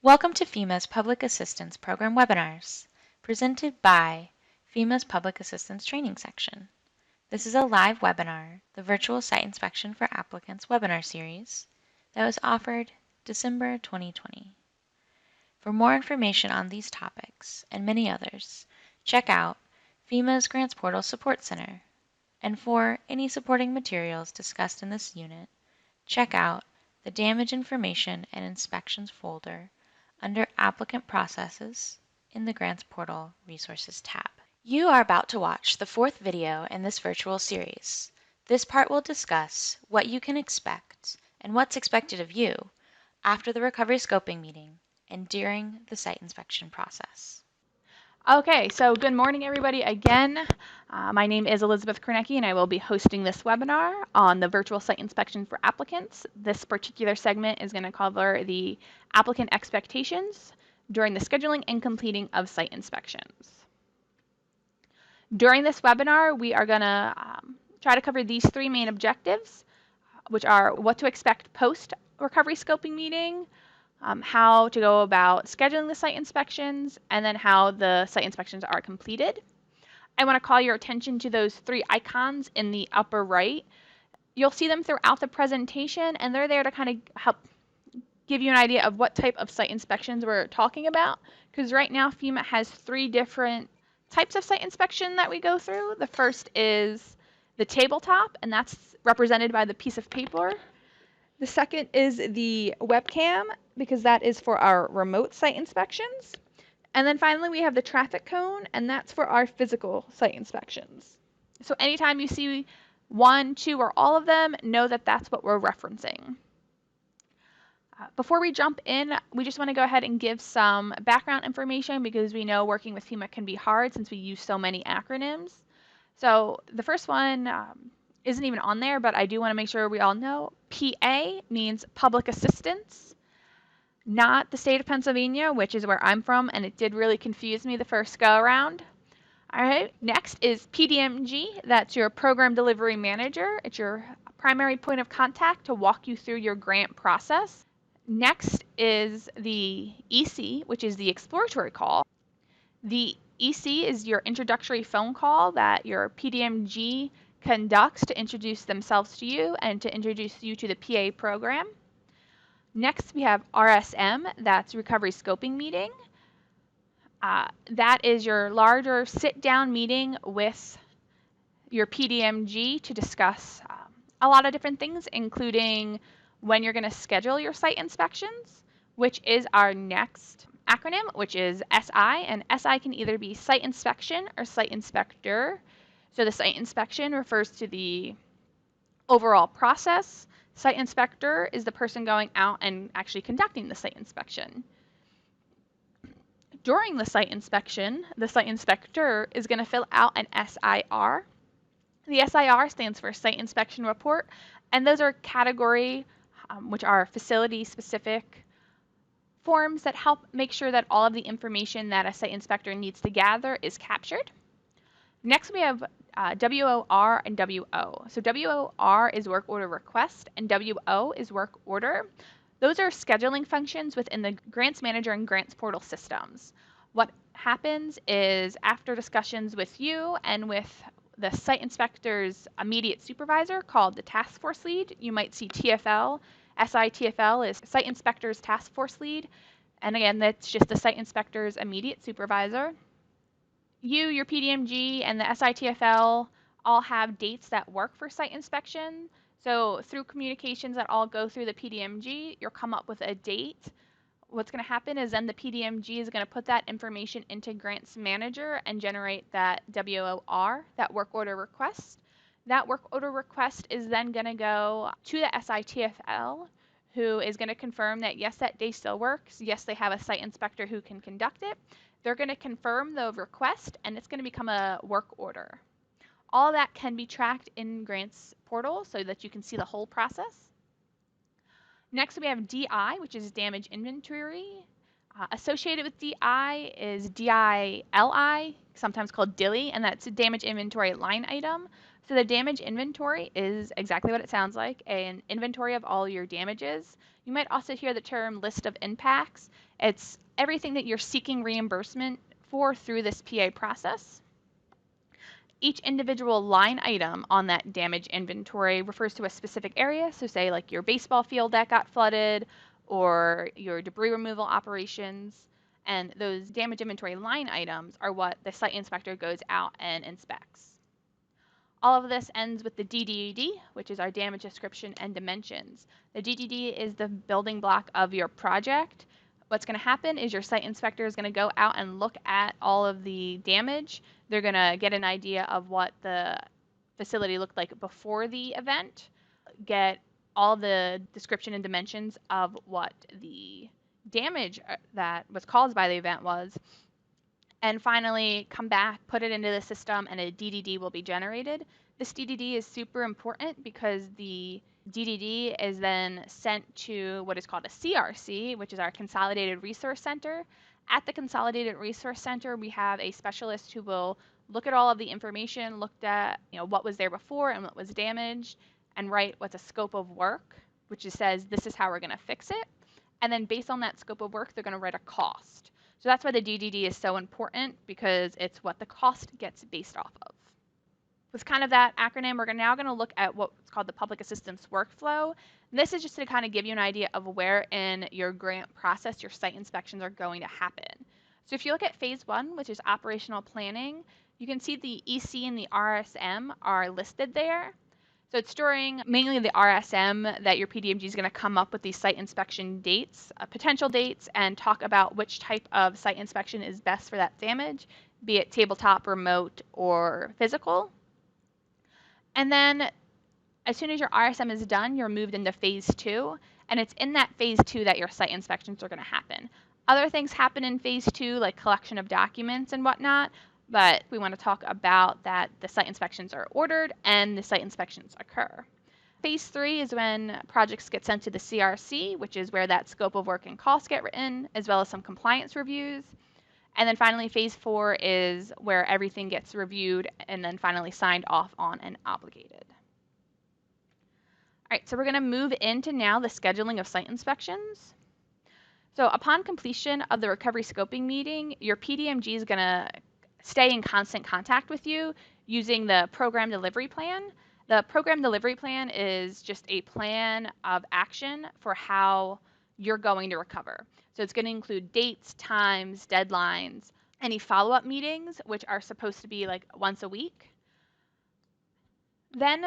Welcome to FEMA's Public Assistance Program webinars, presented by FEMA's Public Assistance Training Section. This is a live webinar, the Virtual Site Inspection for Applicants webinar series that was offered December 2020. For more information on these topics and many others, check out FEMA's Grants Portal Support Center. And for any supporting materials discussed in this unit, check out the Damage Information and Inspections folder under Applicant Processes in the Grants Portal Resources tab. You are about to watch the fourth video in this virtual series. This part will discuss what you can expect and what's expected of you after the recovery scoping meeting and during the site inspection process. Okay, so good morning everybody again. My name is Elizabeth Kornecki and I will be hosting this webinar on the virtual site inspection for applicants. This particular segment is going to cover the applicant expectations during the scheduling and completing of site inspections. During this webinar, we are going to try to cover these three main objectives, which are what to expect post-recovery scoping meeting, how to go about scheduling the site inspections, and then how the site inspections are completed. I want to call your attention to those three icons in the upper right. You'll see them throughout the presentation, and they're there to kind of help give you an idea of what type of site inspections we're talking about, because right now FEMA has three different types of site inspection that we go through. The first is the tabletop, and that's represented by the piece of paper. The second is the webcam, because that is for our remote site inspections. And then finally, we have the traffic cone, and that's for our physical site inspections. So anytime you see one, two, or all of them, know that that's what we're referencing. Before we jump in, we just want to go ahead and give some background information because we know working with FEMA can be hard since we use so many acronyms. So the first one isn't even on there, but I do want to make sure we all know. PA means public assistance, not the state of Pennsylvania, which is where I'm from, and it did really confuse me the first go around. All right, next is PDMG. That's your program delivery manager. It's your primary point of contact to walk you through your grant process. Next is the EC, which is the exploratory call. The EC is your introductory phone call that your PDMG conducts to introduce themselves to you and to introduce you to the PA program. Next, we have RSM, that's Recovery Scoping Meeting. That is your larger sit-down meeting with your PDMG to discuss a lot of different things, including when you're going to schedule your site inspections, which is our next acronym, which is SI, and SI can either be site inspection or site inspector. So the site inspection refers to the overall process. Site inspector is the person going out and actually conducting the site inspection. During the site inspection, the site inspector is going to fill out an SIR. The SIR stands for Site Inspection Report, and those are category, which are facility-specific forms that help make sure that all of the information that a site inspector needs to gather is captured. Next, we have WOR and WO. So WOR is work order request, and WO is work order. Those are scheduling functions within the Grants Manager and Grants Portal systems. What happens is after discussions with you and with the site inspector's immediate supervisor called the task force lead, you might see TFL. SITFL is Site Inspector's Task Force Lead. And again, that's just the site inspector's immediate supervisor. You, your PDMG, and the SITFL all have dates that work for site inspection. So through communications that all go through the PDMG, you'll come up with a date. What's going to happen is then the PDMG is going to put that information into Grants Manager and generate that WOR, that work order request. That work order request is then going to go to the SITFL, who is going to confirm that yes, that day still works. Yes, they have a site inspector who can conduct it. They're going to confirm the request, and it's going to become a work order. All of that can be tracked in Grants Portal so that you can see the whole process. Next, we have DI, which is damage inventory. Associated with DI is DILI, sometimes called DILI, and that's a damage inventory line item. So the damage inventory is exactly what it sounds like, an inventory of all your damages. You might also hear the term list of impacts. It's everything that you're seeking reimbursement for through this PA process. Each individual line item on that damage inventory refers to a specific area. So say like your baseball field that got flooded or your debris removal operations. And those damage inventory line items are what the site inspector goes out and inspects. All of this ends with the DDD, which is our damage description and dimensions. The DDD is the building block of your project. What's going to happen is your site inspector is going to go out and look at all of the damage. They're going to get an idea of what the facility looked like before the event, get all the description and dimensions of what the damage that was caused by the event was, and finally come back, put it into the system, and a DDD will be generated. This DDD is super important because the DDD is then sent to what is called a CRC, which is our Consolidated Resource Center. At the Consolidated Resource Center, we have a specialist who will look at all of the information, looked at what was there before and what was damaged, and write what's a scope of work, which says this is how we're going to fix it. And then based on that scope of work, they're going to write a cost. So that's why the DDD is so important, because it's what the cost gets based off of. With kind of that acronym, we're now going to look at what's called the public assistance workflow. And this is just to kind of give you an idea of where in your grant process your site inspections are going to happen. So if you look at phase 1, which is operational planning, you can see the EC and the RSM are listed there. So it's during mainly the RSM that your PDMG is going to come up with these site inspection dates, potential dates, and talk about which type of site inspection is best for that damage, be it tabletop, remote, or physical. And then as soon as your RSM is done, you're moved into phase 2, and it's in that phase 2 that your site inspections are going to happen. Other things happen in phase 2, like collection of documents and whatnot, but we want to talk about that the site inspections are ordered and the site inspections occur. Phase 3 is when projects get sent to the CRC, which is where that scope of work and costs get written, as well as some compliance reviews. And then finally, phase 4 is where everything gets reviewed and then finally signed off on and obligated. All right, so we're going to move into now the scheduling of site inspections. So upon completion of the recovery scoping meeting, your PDMG is going to stay in constant contact with you using the program delivery plan. The program delivery plan is just a plan of action for how you're going to recover. So it's going to include dates, times, deadlines, any follow-up meetings, which are supposed to be like once a week. Then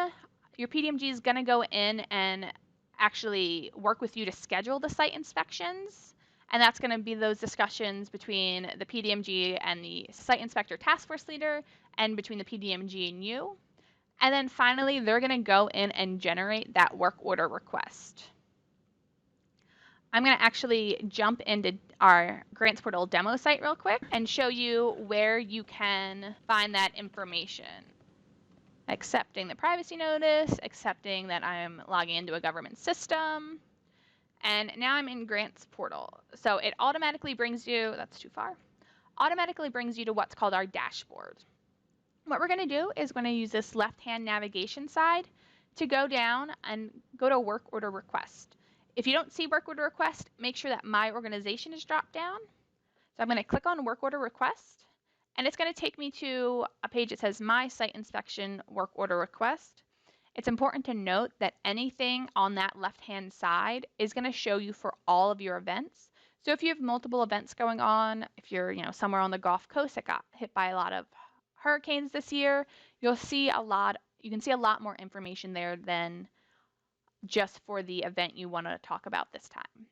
your PDMG is going to go in and actually work with you to schedule the site inspections. And that's going to be those discussions between the PDMG and the site inspector task force leader, and between the PDMG and you. And then finally, they're going to go in and generate that work order request. I'm going to actually jump into our Grants Portal demo site real quick and show you where you can find that information. Accepting the privacy notice, accepting that I'm logging into a government system. And now I'm in Grants Portal. So it automatically brings you, that's too far, automatically brings you to what's called our dashboard. What we're going to do is going to use this left-hand navigation side to go down and go to work order request. If you don't see work order request, make sure that my organization is dropped down. So I'm going to click on work order request, and it's going to take me to a page that says my site inspection work order request. It's important to note that anything on that left-hand side is going to show you for all of your events. So if you have multiple events going on, if you're somewhere on the Gulf Coast that got hit by a lot of hurricanes this year, you can see a lot more information there than just for the event you want to talk about this time.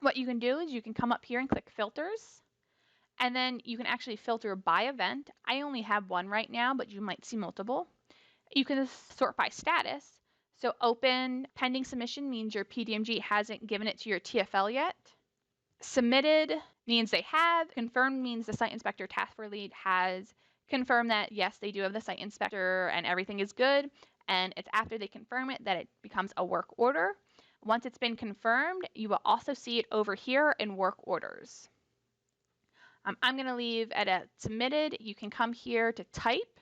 What you can do is you can come up here and click filters, and then you can actually filter by event. I only have one right now, but you might see multiple. You can sort by status. So open, pending submission means your PDMG hasn't given it to your TFL yet. Submitted means they have. Confirmed means the site inspector task force lead has confirmed that yes, they do have the site inspector and everything is good. And it's after they confirm it that it becomes a work order. Once it's been confirmed, you will also see it over here in work orders. I'm going to leave it at submitted. You can come here to type.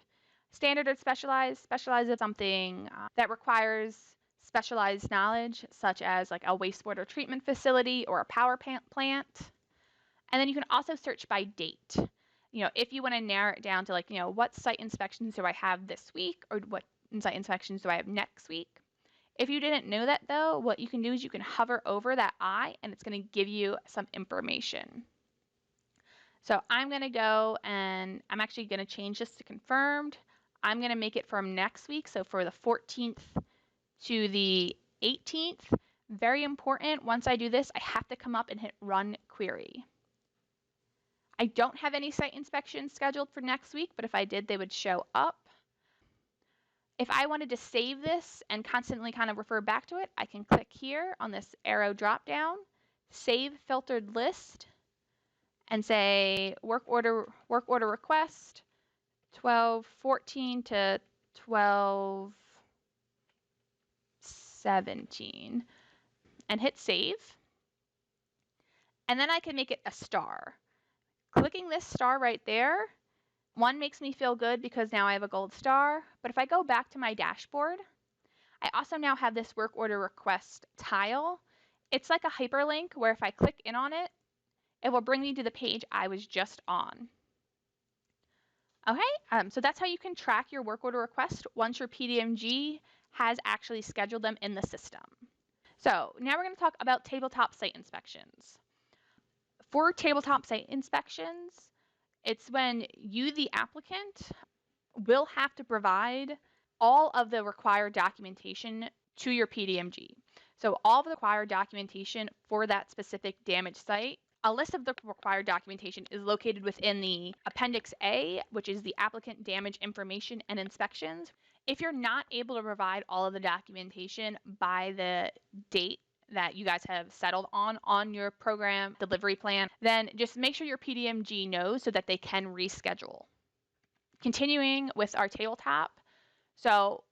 Standard or specialized. Specialized is something that requires specialized knowledge, such as like a wastewater treatment facility or a power plant. And then you can also search by date. If you want to narrow it down to like, what site inspections do I have this week, or what site inspections do I have next week? If you didn't know that though, what you can do is you can hover over that I and it's going to give you some information. So I'm going to go and I'm actually going to change this to confirmed. I'm going to make it from next week. So for the 14th to the 18th, very important. Once I do this, I have to come up and hit run query. I don't have any site inspections scheduled for next week, but if I did, they would show up. If I wanted to save this and constantly kind of refer back to it, I can click here on this arrow drop down, save filtered list, and say work order request 12/14 to 12/17, and hit save. And then I can make it a star. Clicking this star right there, one, makes me feel good because now I have a gold star. But if I go back to my dashboard, I also now have this work order request tile. It's like a hyperlink where if I click in on it, it will bring me to the page I was just on. Okay, so that's how you can track your work order request once your PDMG has actually scheduled them in the system. So now we're going to talk about tabletop site inspections. For tabletop site inspections, it's when you, the applicant, will have to provide all of the required documentation to your PDMG. So all of the required documentation for that specific damaged site. A list of the required documentation is located within the Appendix A, which is the applicant damage information and inspections. If you're not able to provide all of the documentation by the date that you guys have settled on your program delivery plan, then just make sure your PDMG knows so that they can reschedule. Continuing with our tabletop, so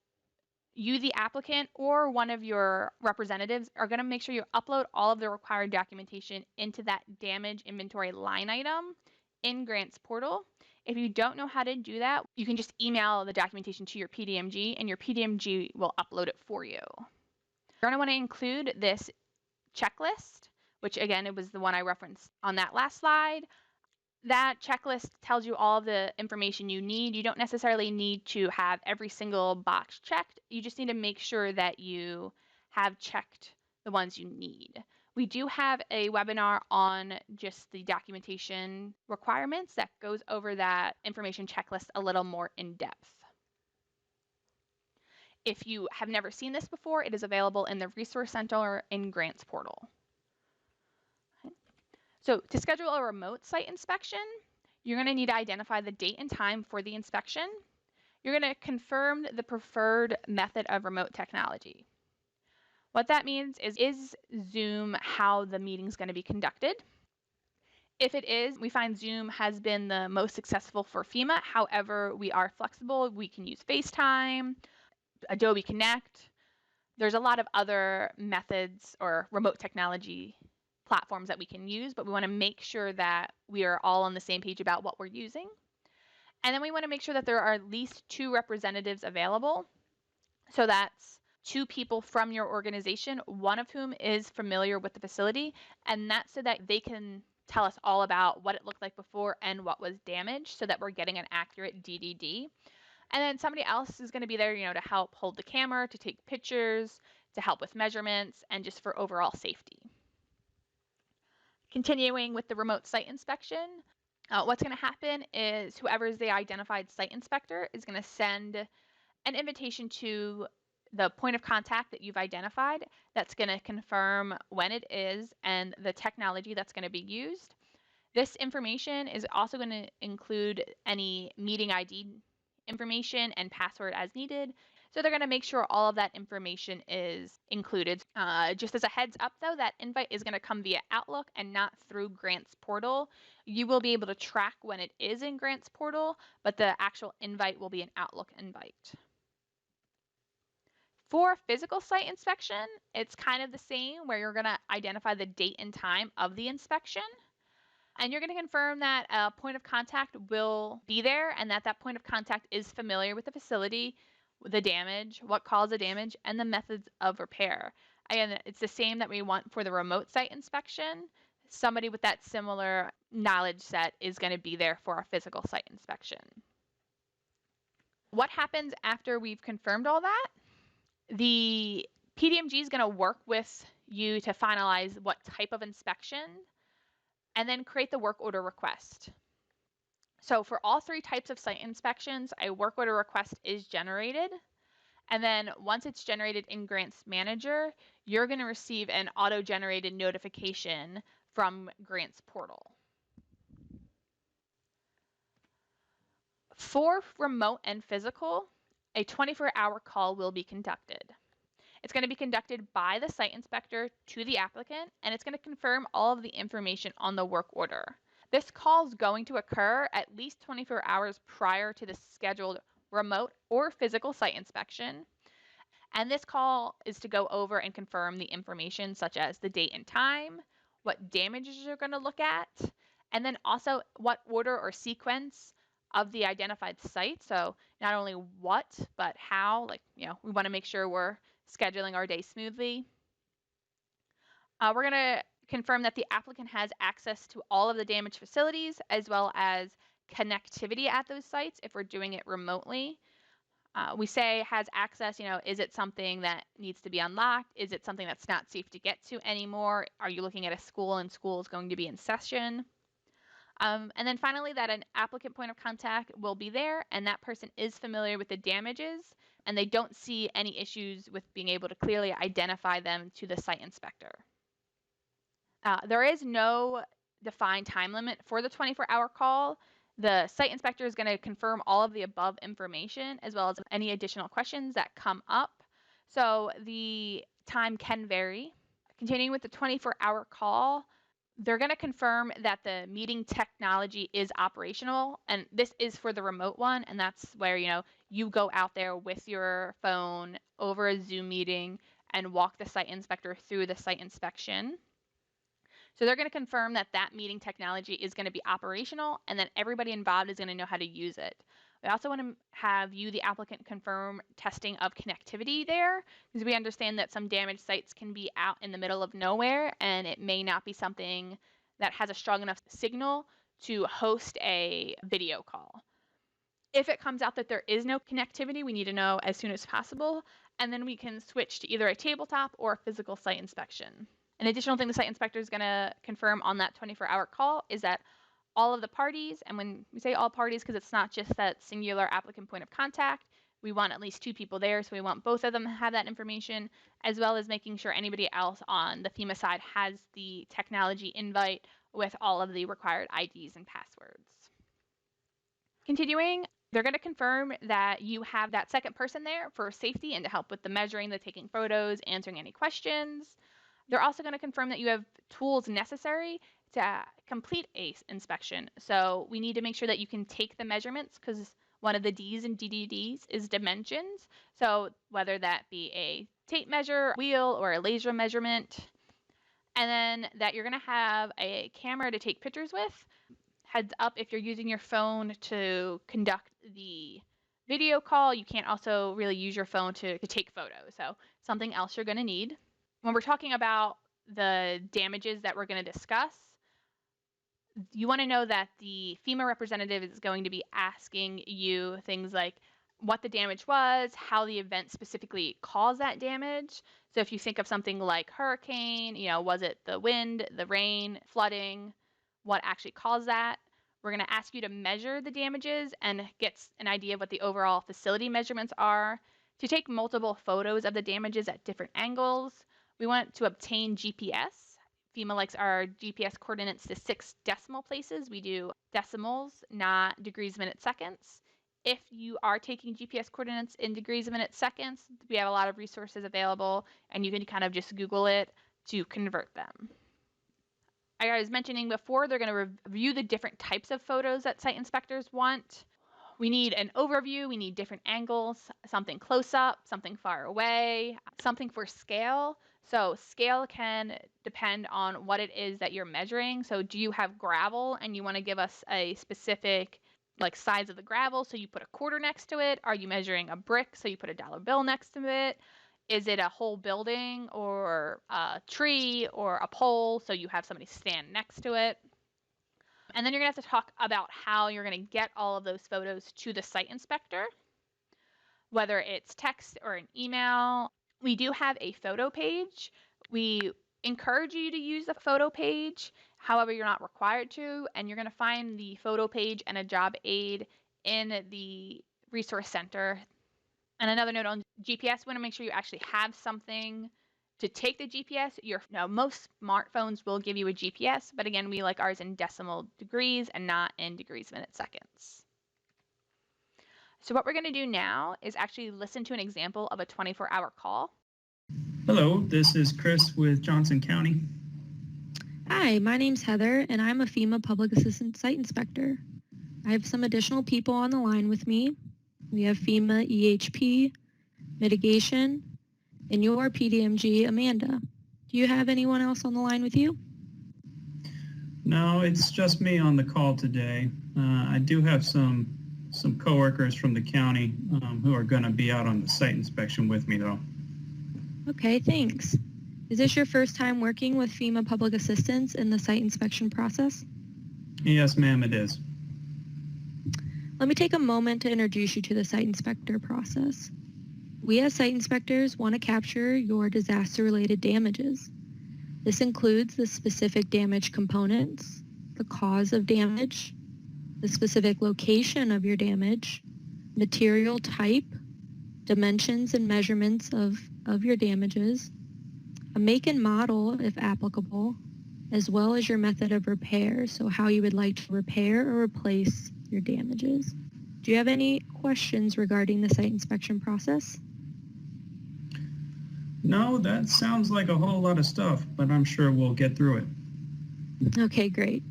you, the applicant, or one of your representatives are going to make sure you upload all of the required documentation into that damage inventory line item in Grants portal. If you don't know how to do that, you can just email the documentation to your PDMG and your PDMG will upload it for you. You're going to want to include this checklist, which again, it was the one I referenced on that last slide. That checklist tells you all the information you need. You don't necessarily need to have every single box checked. You just need to make sure that you have checked the ones you need. We do have a webinar on just the documentation requirements that goes over that information checklist a little more in depth. If you have never seen this before, it is available in the Resource Center in Grants portal. So to schedule a remote site inspection, you're going to need to identify the date and time for the inspection. You're going to confirm the preferred method of remote technology. What that means is Zoom how the meeting is going to be conducted? If it is, we find Zoom has been the most successful for FEMA. However, we are flexible. We can use FaceTime, Adobe Connect. There's a lot of other methods or remote technology platforms that we can use, but we want to make sure that we are all on the same page about what we're using. And then we want to make sure that there are at least 2 representatives available. So that's 2 people from your organization, one of whom is familiar with the facility, and that's so that they can tell us all about what it looked like before and what was damaged so that we're getting an accurate DDD. And then somebody else is going to be there, to help hold the camera, to take pictures, to help with measurements, and just for overall safety. Continuing with the remote site inspection, what's going to happen is whoever is the identified site inspector is going to send an invitation to the point of contact that you've identified that's going to confirm when it is and the technology that's going to be used. This information is also going to include any meeting ID information and password as needed. So they're going to make sure all of that information is included. Just as a heads up though, that invite is going to come via Outlook and not through Grants portal. You will be able to track when it is in Grants portal, but the actual invite will be an Outlook invite. For physical site inspection, it's kind of the same where you're going to identify the date and time of the inspection. And you're going to confirm that a point of contact will be there and that that point of contact is familiar with the facility, the damage, what caused the damage, and the methods of repair. Again, it's the same that we want for the remote site inspection. Somebody with that similar knowledge set is going to be there for our physical site inspection. What happens after we've confirmed all that? The PDMG is going to work with you to finalize what type of inspection and then create the work order request. So for all three types of site inspections, a work order request is generated. And then once it's generated in Grants Manager, you're going to receive an auto-generated notification from Grants Portal. For remote and physical, a 24-hour call will be conducted. It's going to be conducted by the site inspector to the applicant, and it's going to confirm all of the information on the work order. This call is going to occur at least 24 hours prior to the scheduled remote or physical site inspection. And this call is to go over and confirm the information such as the date and time, what damages you're going to look at, and then also what order or sequence of the identified site. So not only what, but how, like, we want to make sure we're scheduling our day smoothly. We're going to confirm that the applicant has access to all of the damaged facilities as well as connectivity at those sites if we're doing it remotely. We say has access, is it something that needs to be unlocked? Is it something that's not safe to get to anymore? Are you looking at a school and school is going to be in session? And then finally, that an applicant point of contact will be there and that person is familiar with the damages and they don't see any issues with being able to clearly identify them to the site inspector. There is no defined time limit for the 24-hour call. The site inspector is going to confirm all of the above information as well as any additional questions that come up. So the time can vary. Continuing with the 24-hour call, they're going to confirm that the meeting technology is operational, and this is for the remote one, and that's where you go out there with your phone over a Zoom meeting and walk the site inspector through the site inspection. So they're going to confirm that that meeting technology is going to be operational and that everybody involved is going to know how to use it. We also want to have you, the applicant, confirm testing of connectivity there because we understand that some damaged sites can be out in the middle of nowhere and it may not be something that has a strong enough signal to host a video call. If it comes out that there is no connectivity, we need to know as soon as possible, and then we can switch to either a tabletop or a physical site inspection. An additional thing the site inspector is going to confirm on that 24-hour call is that all of the parties, and when we say all parties, because it's not just that singular applicant point of contact, we want at least two people there, so we want both of them to have that information, as well as making sure anybody else on the FEMA side has the technology invite with all of the required IDs and passwords. Continuing, they're going to confirm that you have that second person there for safety and to help with the measuring, the taking photos, answering any questions. They're also going to confirm that you have tools necessary to complete a inspection. So we need to make sure that you can take the measurements because one of the D's and DDDs is dimensions. So whether that be a tape measure, wheel, or a laser measurement. And then that you're going to have a camera to take pictures with. Heads up, if you're using your phone to conduct the video call, you can't also really use your phone to take photos. So something else you're going to need. When we're talking about the damages that we're going to discuss, you want to know that the FEMA representative is going to be asking you things like what the damage was, how the event specifically caused that damage. So if you think of something like hurricane, was it the wind, the rain, flooding, what actually caused that? We're going to ask you to measure the damages and get an idea of what the overall facility measurements are, to take multiple photos of the damages at different angles. We want to obtain GPS. FEMA likes our GPS coordinates to 6 decimal places. We do decimals, not degrees, minutes, seconds. If you are taking GPS coordinates in degrees, minutes, seconds, we have a lot of resources available, and you can kind of just Google it to convert them. I was mentioning before, they're going to review the different types of photos that site inspectors want. We need an overview, we need different angles, something close up, something far away, something for scale. So scale can depend on what it is that you're measuring. So do you have gravel and you want to give us a specific like size of the gravel, so you put a quarter next to it? Are you measuring a brick, so you put a dollar bill next to it? Is it a whole building or a tree or a pole, so you have somebody stand next to it? And then you're going to have to talk about how you're going to get all of those photos to the site inspector, whether it's text or an email. We do have a photo page. We encourage you to use the photo page. However, you're not required to, and you're going to find the photo page and a job aid in the resource center. And another note on GPS, we want to make sure you actually have something to take the GPS. Most smartphones will give you a GPS, but again, we like ours in decimal degrees and not in degrees, minutes, seconds. So what we're going to do now is actually listen to an example of a 24-hour call. Hello, this is Chris with Johnson County. Hi, my name's Heather, and I'm a FEMA Public Assistant Site Inspector. I have some additional people on the line with me. We have FEMA EHP, Mitigation, and your PDMG, Amanda. Do you have anyone else on the line with you? No, it's just me on the call today. I do have some coworkers from the county who are going to be out on the site inspection with me, though. Okay, thanks. Is this your first time working with FEMA Public Assistance in the site inspection process? Yes, ma'am, it is. Let me take a moment to introduce you to the site inspector process. We as site inspectors want to capture your disaster-related damages. This includes the specific damage components, the cause of damage, the specific location of your damage, material type, dimensions and measurements of your damages, a make and model if applicable, as well as your method of repair, so how you would like to repair or replace your damages. Do you have any questions regarding the site inspection process? No, that sounds like a whole lot of stuff, but I'm sure we'll get through it. Okay, great.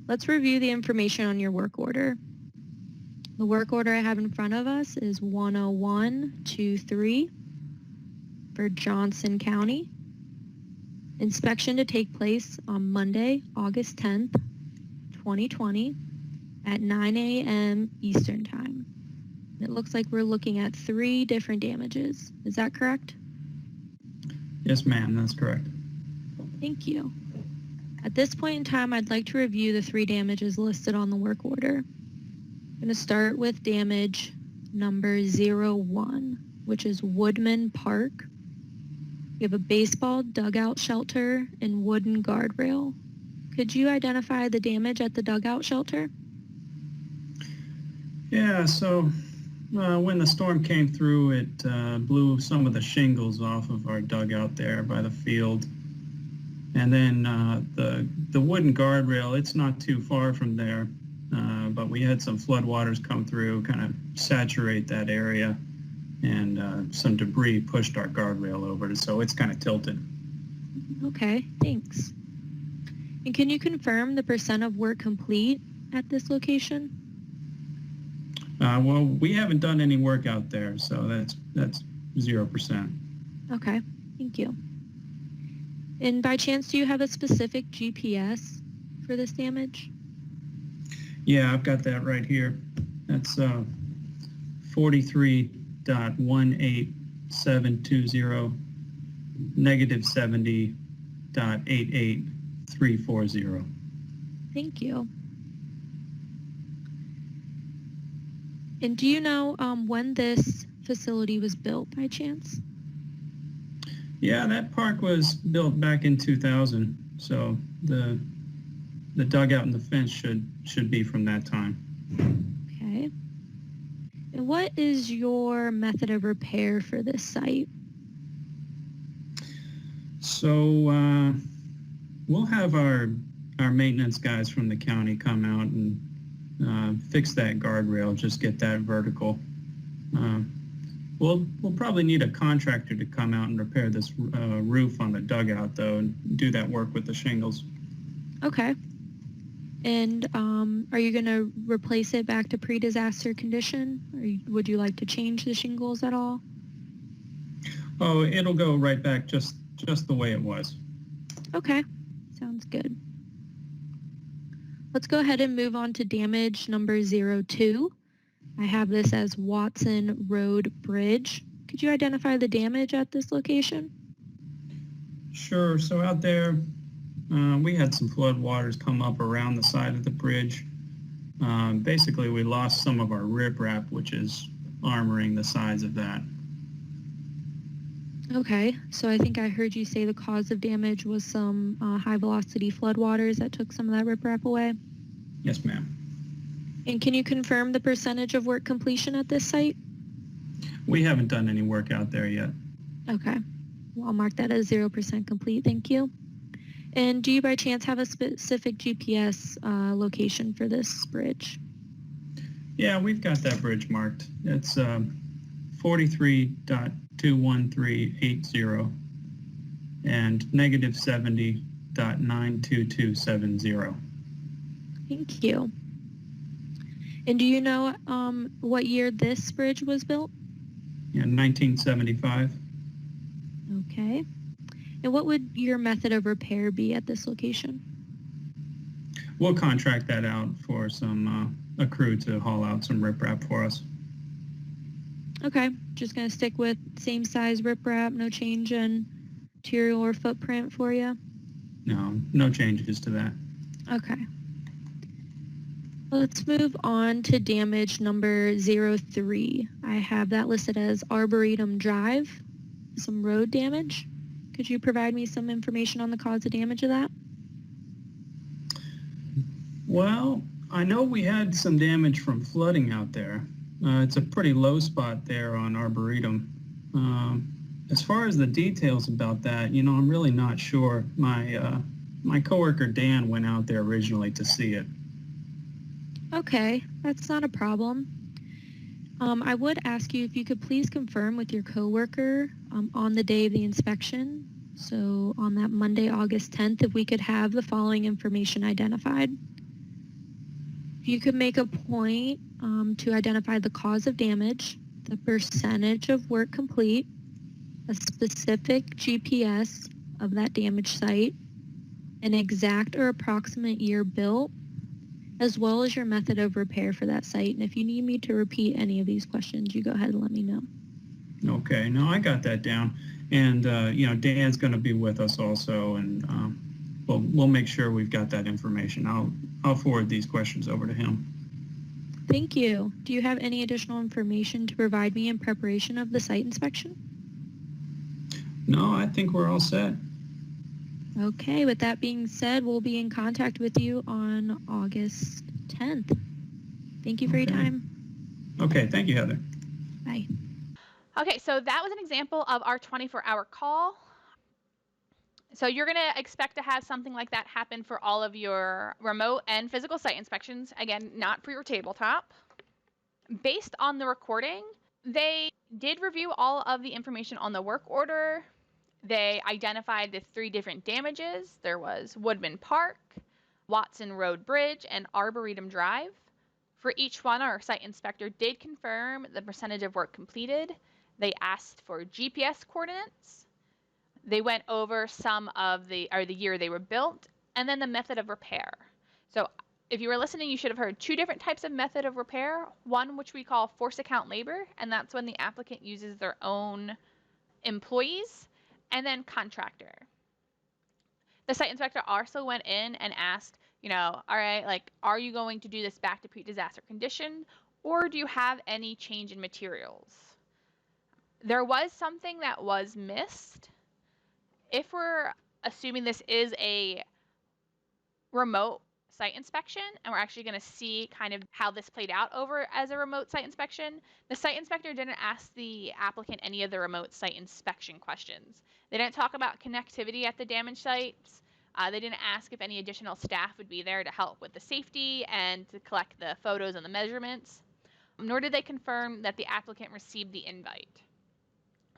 Let's review the information on your work order. The work order I have in front of us is 10123 for Johnson County. Inspection to take place on Monday, August 10th, 2020 at 9 a.m. Eastern Time. It looks like we're looking at 3 different damages. Is that correct? Yes, ma'am, that's correct. Thank you. At this point in time, I'd like to review the 3 damages listed on the work order. I'm going to start with damage number 01, which is Woodman Park. We have a baseball dugout shelter and wooden guardrail. Could you identify the damage at the dugout shelter? Yeah, so when the storm came through, it blew some of the shingles off of our dugout there by the field. And then the wooden guardrail, it's not too far from there, but we had some floodwaters come through, kind of saturate that area, and some debris pushed our guardrail over, so it's kind of tilted. Okay, thanks. And can you confirm the percent of work complete at this location? Well, we haven't done any work out there, so that's 0%. Okay, thank you. And by chance, do you have a specific GPS for this damage? Yeah, I've got that right here. That's 43.18720 negative 70.88340. Thank you. And do you know when this facility was built by chance? Yeah, that park was built back in 2000, so the dugout and the fence should be from that time. Okay. And what is your method of repair for this site? So we'll have our maintenance guys from the county come out and fix that guardrail, just get that vertical. We'll probably need a contractor to come out and repair this roof on the dugout, though, and do that work with the shingles. Okay. And are you going to replace it back to pre-disaster condition? Or would you like to change the shingles at all? Oh, it'll go right back just just the way it was. Okay, sounds good. Let's go ahead and move on to damage number 02. I have this as Watson Road Bridge. Could you identify the damage at this location? Sure. So out there, we had some flood waters come up around the side of the bridge. Basically, we lost some of our riprap, which is armoring the sides of that. Okay, so I think I heard you say the cause of damage was some high-velocity floodwaters that took some of that riprap away. Yes, ma'am. And can you confirm the percentage of work completion at this site? We haven't done any work out there yet. Okay, well, I'll mark that as 0% complete. Thank you. And do you by chance have a specific GPS location for this bridge? Yeah, we've got that bridge marked. It's 43.21380 and -70.92270. Thank you. And do you know what year this bridge was built? Yeah, 1975. Okay. And what would your method of repair be at this location? We'll contract that out for a crew to haul out some riprap for us. Okay, just going to stick with same size riprap, no change in material or footprint for you? No changes to that. Okay. Let's move on to damage number 03. I have that listed as Arboretum Drive, some road damage. Could you provide me some information on the cause of damage of that? Well, I know we had some damage from flooding out there. It's a pretty low spot there on Arboretum. As far as the details about that, I'm really not sure. My coworker Dan went out there originally to see it. Okay, that's not a problem. I would ask you if you could please confirm with your coworker on the day of the inspection, so on that Monday, August 10th, if we could have the following information identified. If you could make a point to identify the cause of damage, the percentage of work complete, a specific GPS of that damaged site, an exact or approximate year built, as well as your method of repair for that site. And if you need me to repeat any of these questions, you go ahead and let me know. Okay, no, I got that down. And, Dan's going to be with us also, and we'll make sure we've got that information. I'll forward these questions over to him. Thank you. Do you have any additional information to provide me in preparation of the site inspection? No, I think we're all set. Okay, with that being said, we'll be in contact with you on August 10th. Thank you for your time. Okay, thank you, Heather. Bye. Okay, so that was an example of our 24-hour call. So you're going to expect to have something like that happen for all of your remote and physical site inspections. Again, not for your tabletop. Based on the recording, they did review all of the information on the work order. They identified the 3 different damages. There was Woodman Park, Watson Road Bridge, and Arboretum Drive. For each one, our site inspector did confirm the percentage of work completed. They asked for GPS coordinates. They went over some of the year they were built, and then the method of repair. So if you were listening, you should have heard 2 different types of method of repair. One, which we call force account labor, and that's when the applicant uses their own employees, and then contractor. The site inspector also went in and asked, all right, are you going to do this back to pre-disaster condition, or do you have any change in materials? There was something that was missed. If we're assuming this is a remote site inspection, and we're actually going to see kind of how this played out over as a remote site inspection, the site inspector didn't ask the applicant any of the remote site inspection questions. They didn't talk about connectivity at the damaged sites. They didn't ask if any additional staff would be there to help with the safety and to collect the photos and the measurements, nor did they confirm that the applicant received the invite.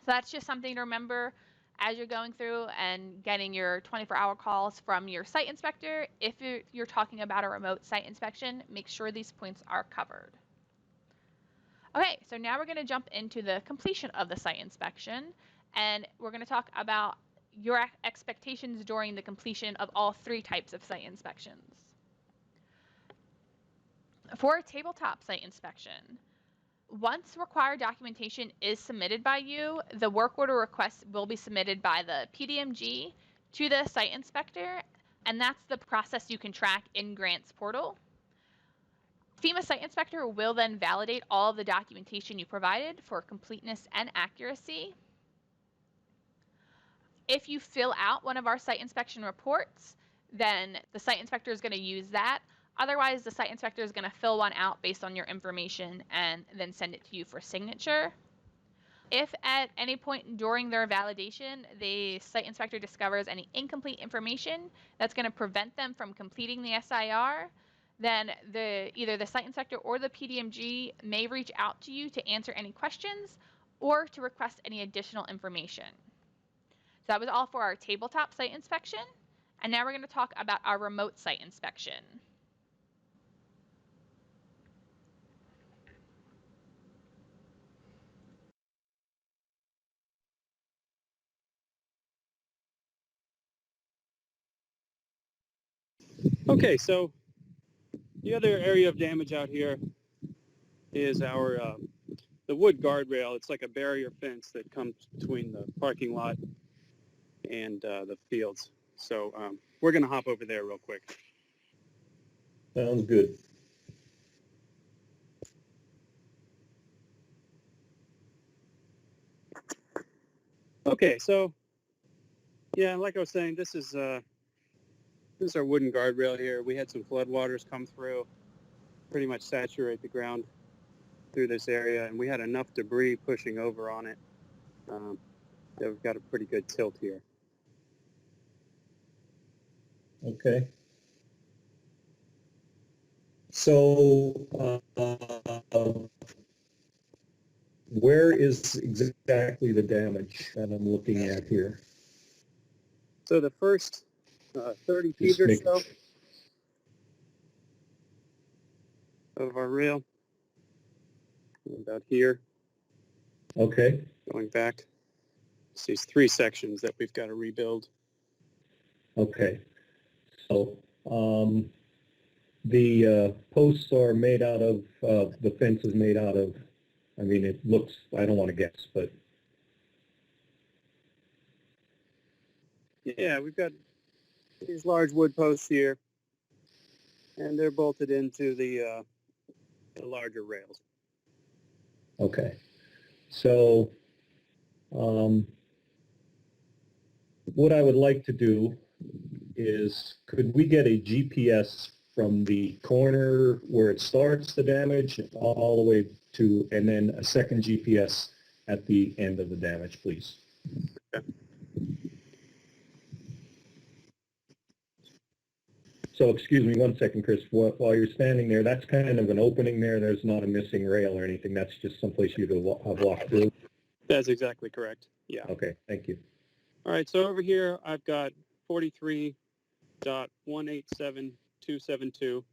So that's just something to remember as you're going through and getting your 24-hour calls from your site inspector. If you're talking about a remote site inspection, make sure these points are covered. Okay, so now we're going to jump into the completion of the site inspection, and we're going to talk about your expectations during the completion of all 3 types of site inspections. For a tabletop site inspection, once required documentation is submitted by you, the work order request will be submitted by the PDMG to the site inspector, and that's the process you can track in Grants portal. FEMA site inspector will then validate all of the documentation you provided for completeness and accuracy. If you fill out one of our site inspection reports, then the site inspector is going to use that. Otherwise, the site inspector is going to fill one out based on your information and then send it to you for signature. If at any point during their validation, the site inspector discovers any incomplete information that's going to prevent them from completing the SIR, then either the site inspector or the PDMG may reach out to you to answer any questions or to request any additional information. So that was all for our tabletop site inspection. And now we're going to talk about our remote site inspection. Okay, so the other area of damage out here is our the wood guardrail. It's like a barrier fence that comes between the parking lot and the fields. So we're going to hop over there real quick. Sounds good. Okay, so yeah, like I was saying, this is our wooden guardrail here. We had some floodwaters come through, pretty much saturate the ground through this area, and we had enough debris pushing over on it that we've got a pretty good tilt here. Okay. So where is exactly the damage that I'm looking at here? So the first 30 feet or so of our rail, about here, Okay. going back. It's these 3 sections that we've got to rebuild. Okay. So the posts are made out of, the fence is made out of, I mean, it looks, I don't want to guess, but. Yeah, we've got these large wood posts here, and they're bolted into the larger rails. Okay. So what I would like to do is, could we get a GPS from the corner where it starts the damage all the way to, and then a second GPS at the end of the damage, please? Okay. So excuse me one second, Chris. While you're standing there, that's kind of an opening there. There's not a missing rail or anything. That's just someplace you to have walked through. That's exactly correct. Yeah. Okay, thank you. All right, so over here I've got 43.187272,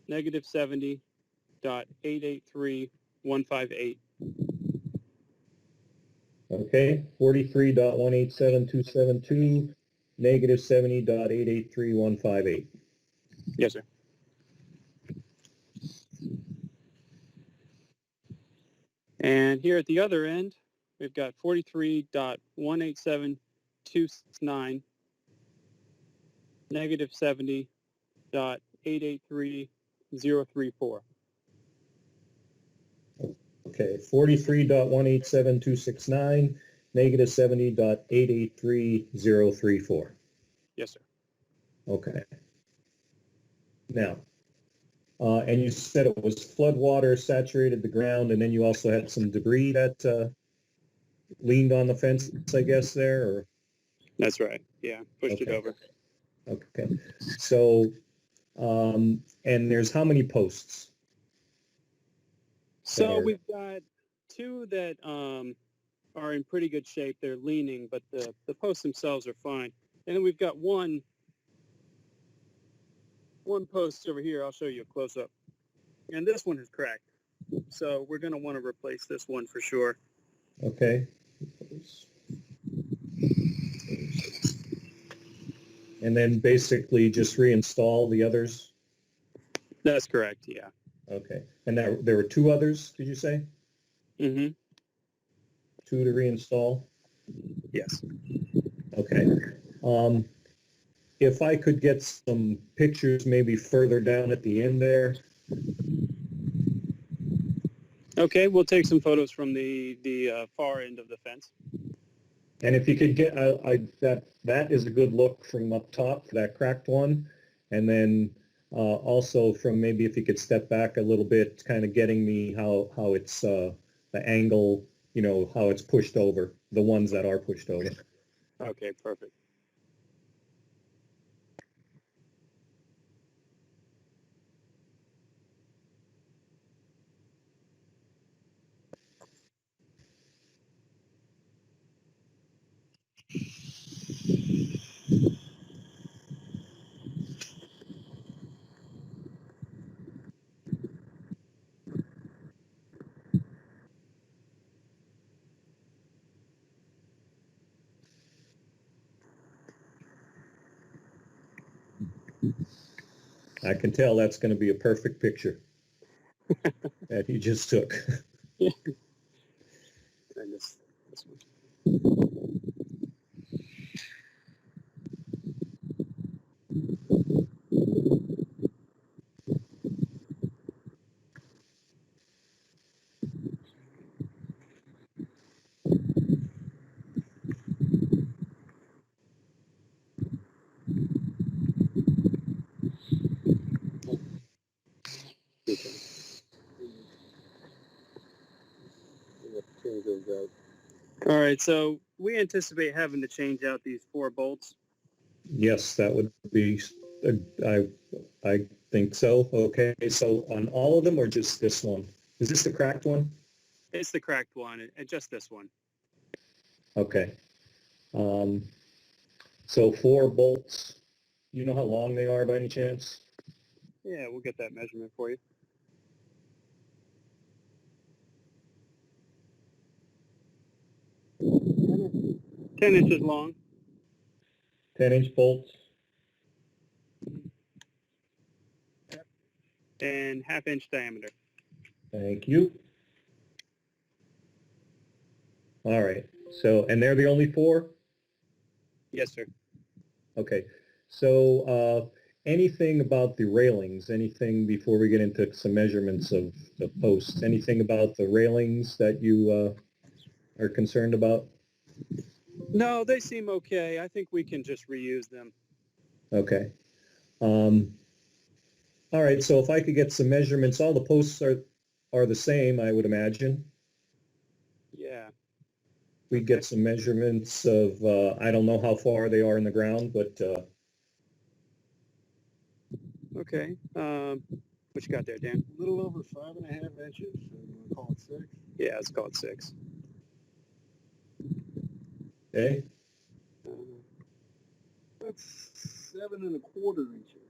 negative 70.883158. Okay, 43.187.272, negative 70.883158. Yes, sir. And here at the other end, we've got 43.187.269, negative 70.883034. Okay, 43.187.269, negative 70.883034. Yes, sir. Okay. Now, and you said it was flood water saturated the ground, and then you also had some debris that leaned on the fence, I guess, there, or? That's right. Yeah, pushed it Okay. over. Okay. So, and there's how many posts? So we've got 2 that are in pretty good shape. They're leaning, but the posts themselves are fine. And then we've got one post over here. I'll show you a close-up. And this one is cracked. So we're going to want to replace this one for sure. Okay. And then basically just reinstall the others? That's correct, yeah. Okay. And there were two others, did you say? Mm-hmm. Two to reinstall? Yes. Okay. If I could get some pictures maybe further down at the end there. Okay, we'll take some photos from the far end of the fence. And if you could get, that is a good look from up top, that cracked one. And then also from maybe if you could step back a little bit, kind of getting me how it's the angle, you know, how it's pushed over, the ones that are pushed over. Okay, perfect. I can tell that's going to be a perfect picture that he just took. And this one. Okay. Change those out. All right, so we anticipate having to change out these 4 bolts. Yes, that would be, I think so. Okay, so on all of them or just this one? Is this the cracked one? It's the cracked one, and just this one. Okay. So 4 bolts. You know how long they are by any chance? Yeah, we'll get that measurement for you. Ten inches long. 10-inch bolts. And 1/2 inch diameter. Thank you. All right. So, and they're the only 4? Yes, sir. Okay. So anything about the railings, anything before we get into some measurements of the posts, anything about the railings that you are concerned about? No, they seem okay. I think we can just reuse them. Okay. All right. So if I could get some measurements, all the posts are the same, I would imagine. Yeah. We get some measurements of, I don't know how far they are in the ground, but Okay. What you got there, Dan? A little over 5.5 inches. So you want to call it 6? Yeah, let's call it 6. okay. That's 7.25 inches.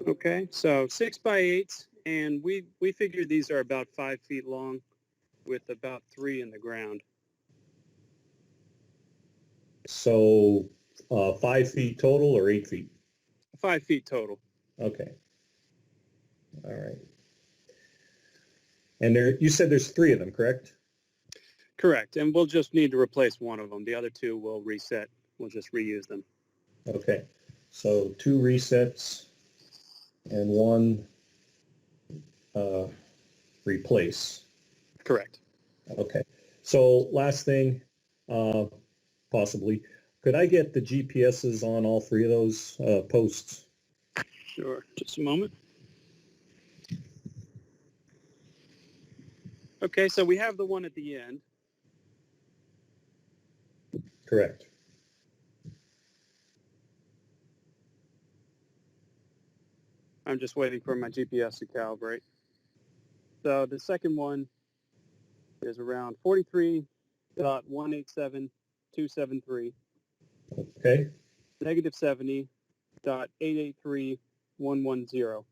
Okay, so 6 by 8, and we figured these are about 5 feet long, with about 3 in the ground. So 5 feet total or 8 feet? 5 feet total. Okay. All right. And you said there's 3 of them, correct? Correct, and we'll just need to replace one of them. The other 2 will reset. We'll just reuse them. Okay. So 2 resets and 1 replace. Correct. Okay. So last thing, possibly, could I get the GPSs on all 3 of those posts? Sure, just a moment. Okay, so we have the one at the end. Correct. I'm just waiting for my GPS to calibrate. So the second one is around 43.187273, Okay. negative 70.883110.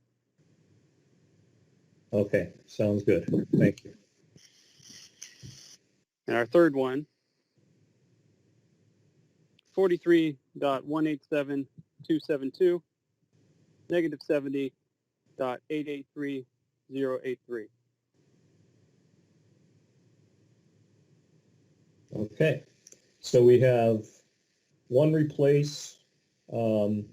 Okay. Sounds good. Thank you. And our third one 43.187.272, negative 70.883083. Okay, so we have one replace, 2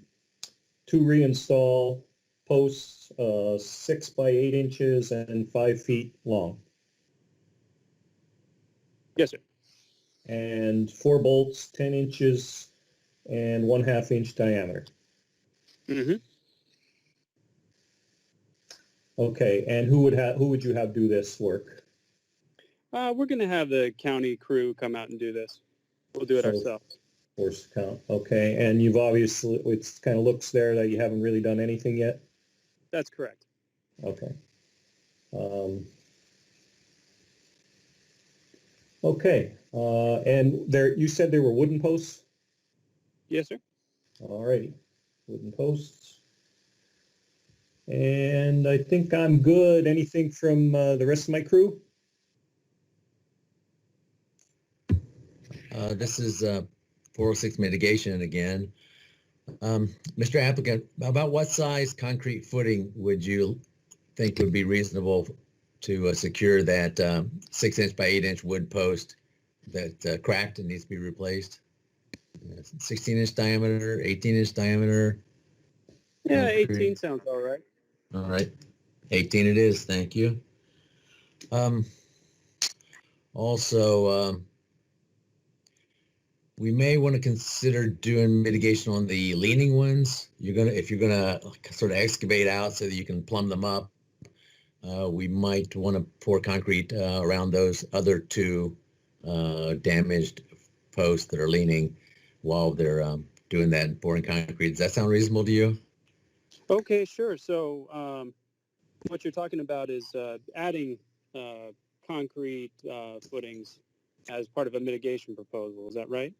reinstall posts, 6 by 8 inches and 5 feet long, Yes, sir. and 4 bolts, 10 inches and 1/2 inch diameter. Mm-hmm. Okay, and who would you have do this work? We're going to have the county crew come out and do this. We'll do it So, ourselves. Force count. Okay, and you've obviously, it kind of looks there that you haven't really done anything yet. That's correct. Okay. Okay, and there, you said there were wooden posts? Yes, sir. All righty, wooden posts. And I think I'm good. Anything from the rest of my crew? This is 406 mitigation again. Mr. Applicant, about what size concrete footing would you think would be reasonable to secure that 6-inch by 8-inch wood post that cracked and needs to be replaced? 16-inch diameter, 18-inch diameter? Yeah, Concrete. 18 sounds all right. All right, 18 it is, thank you. Also, we may want to consider doing mitigation on the leaning ones. If you're gonna sort of excavate out so that you can plumb them up, we might want to pour concrete around those other 2 damaged posts that are leaning while they're doing that and pouring concrete. Does that sound reasonable to you? Okay, sure. So what you're talking about is adding concrete footings as part of a mitigation proposal. Is that right?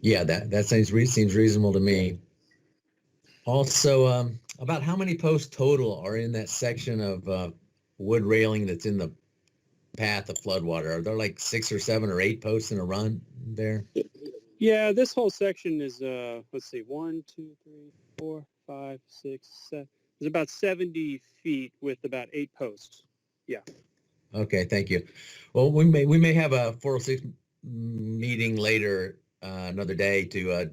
Yeah, that seems reasonable to me. Also, about how many posts total are in that section of wood railing that's in the path of floodwater? Are there like 6 or 7 or 8 posts in a run there? Yeah, this whole section is, let's see, 1, 2, 3, 4, 5, 6, 7. There's about 70 feet with about 8 posts. Yeah. Okay, thank you. Well, we may have a 406 meeting later, another day, to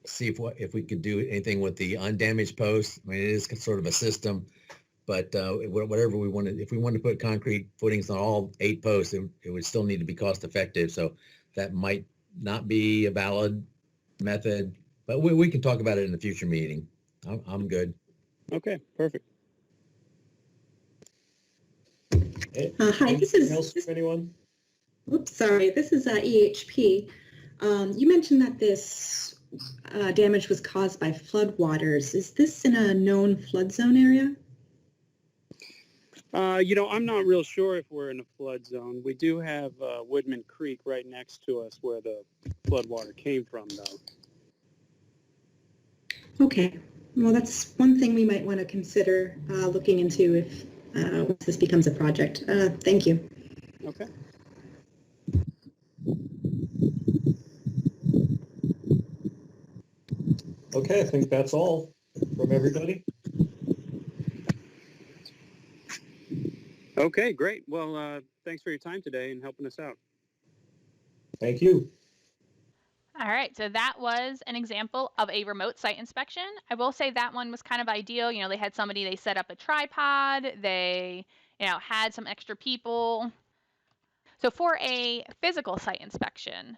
see if we could do anything with the undamaged posts. I mean, it is sort of a system, but whatever we wanted, if we wanted to put concrete footings on all 8 posts, it would still need to be cost effective. So that might not be a valid method, but we can talk about it in a future meeting. I'm good. Okay, perfect. Hi, this Anything is, else from anyone? oops, sorry, this is EHP. You mentioned that this damage was caused by floodwaters. Is this in a known flood zone area? I'm not real sure if we're in a flood zone. We do have Woodman Creek right next to us where the floodwater came from, though. Okay, well, that's one thing we might want to consider looking into if once this becomes a project. Thank you. Okay. Okay, I think that's all from everybody. Okay, great. Well, thanks for your time today and helping us out. Thank you. All right, so that was an example of a remote site inspection. I will say that one was kind of ideal. They had somebody, they set up a tripod, they, had some extra people. So for a physical site inspection,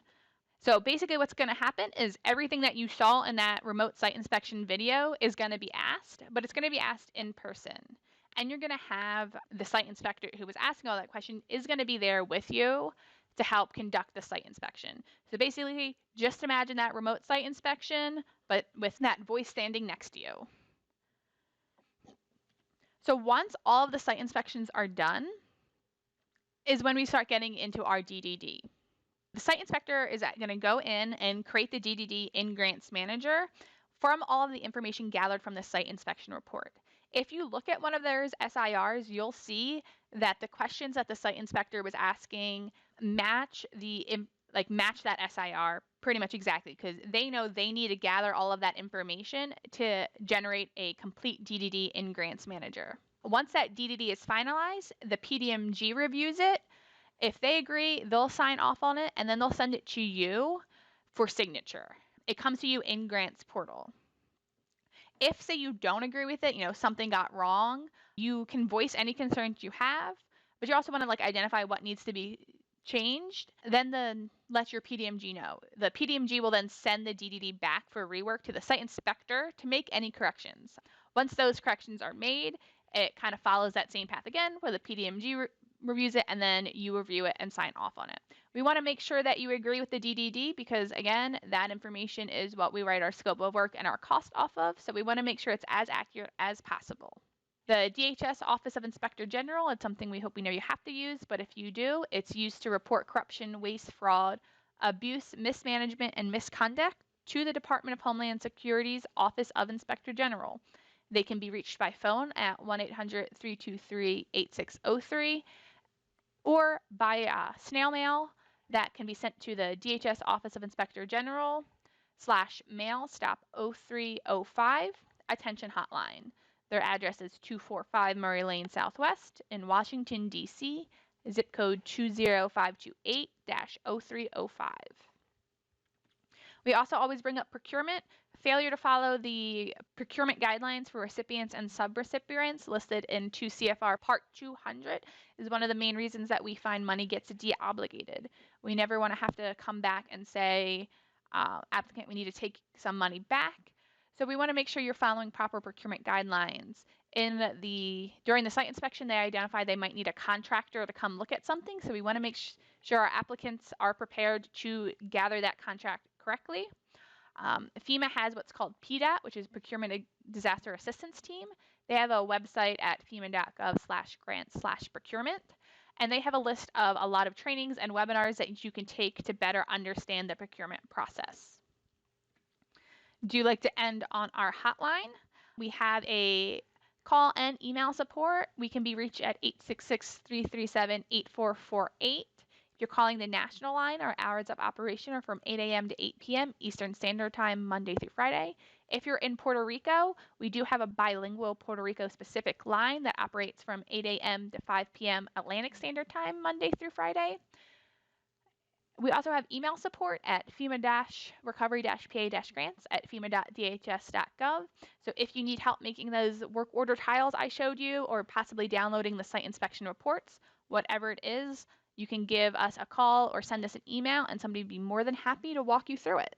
so basically what's going to happen is everything that you saw in that remote site inspection video is going to be asked, but it's going to be asked in person. And you're going to have the site inspector who was asking all that question is going to be there with you to help conduct the site inspection. So basically, just imagine that remote site inspection, but with that voice standing next to you. So once all of the site inspections are done is when we start getting into our DDD. The site inspector is going to go in and create the DDD in Grants Manager from all of the information gathered from the site inspection report. If you look at one of those SIRs, you'll see that the questions that the site inspector was asking match the like match that SIR pretty much exactly, because they know they need to gather all of that information to generate a complete DDD in Grants Manager. Once that DDD is finalized, the PDMG reviews it. If they agree, they'll sign off on it, and then they'll send it to you for signature. It comes to you in Grants portal. If, say, you don't agree with it, something got wrong, you can voice any concerns you have, but you also want to identify what needs to be changed, then let your PDMG know. The PDMG will then send the DDD back for rework to the site inspector to make any corrections. Once those corrections are made, it kind of follows that same path again, where the PDMG reviews it, and then you review it and sign off on it. We want to make sure that you agree with the DDD because, again, that information is what we write our scope of work and our cost off of, so we want to make sure it's as accurate as possible. The DHS Office of Inspector General, it's something we hope we know you have to use, but if you do, it's used to report corruption, waste, fraud, abuse, mismanagement, and misconduct to the Department of Homeland Security's Office of Inspector General. They can be reached by phone at 1-800-323-8603 or by snail mail that can be sent to the DHS Office of Inspector General /mail stop 0305 attention hotline. Their address is 245 Murray Lane Southwest in Washington, D.C., zip code 20528-0305. We also always bring up procurement. Failure to follow the procurement guidelines for recipients and subrecipients listed in 2 CFR Part 200 is one of the main reasons that we find money gets deobligated. We never want to have to come back and say, applicant, we need to take some money back. So we want to make sure you're following proper procurement guidelines. During the site inspection, they identify they might need a contractor to come look at something. So we want to make sure our applicants are prepared to gather that contract correctly. FEMA has what's called PDAT, which is Procurement Disaster Assistance Team. They have a website at fema.gov/grants/procurement. And they have a list of a lot of trainings and webinars that you can take to better understand the procurement process. Do you like to end on our hotline? We have a call and email support. We can be reached at 866-337-8448. If you're calling the national line, our hours of operation are from 8 a.m. to 8 p.m. Eastern Standard Time, Monday through Friday. If you're in Puerto Rico, we do have a bilingual Puerto Rico specific line that operates from 8 a.m. to 5 p.m. Atlantic Standard Time, Monday through Friday. We also have email support at FEMA-recovery-PA-grants at FEMA.dhs.gov. So if you need help making those work order tiles I showed you, or possibly downloading the site inspection reports, whatever it is, you can give us a call or send us an email, and somebody would be more than happy to walk you through it.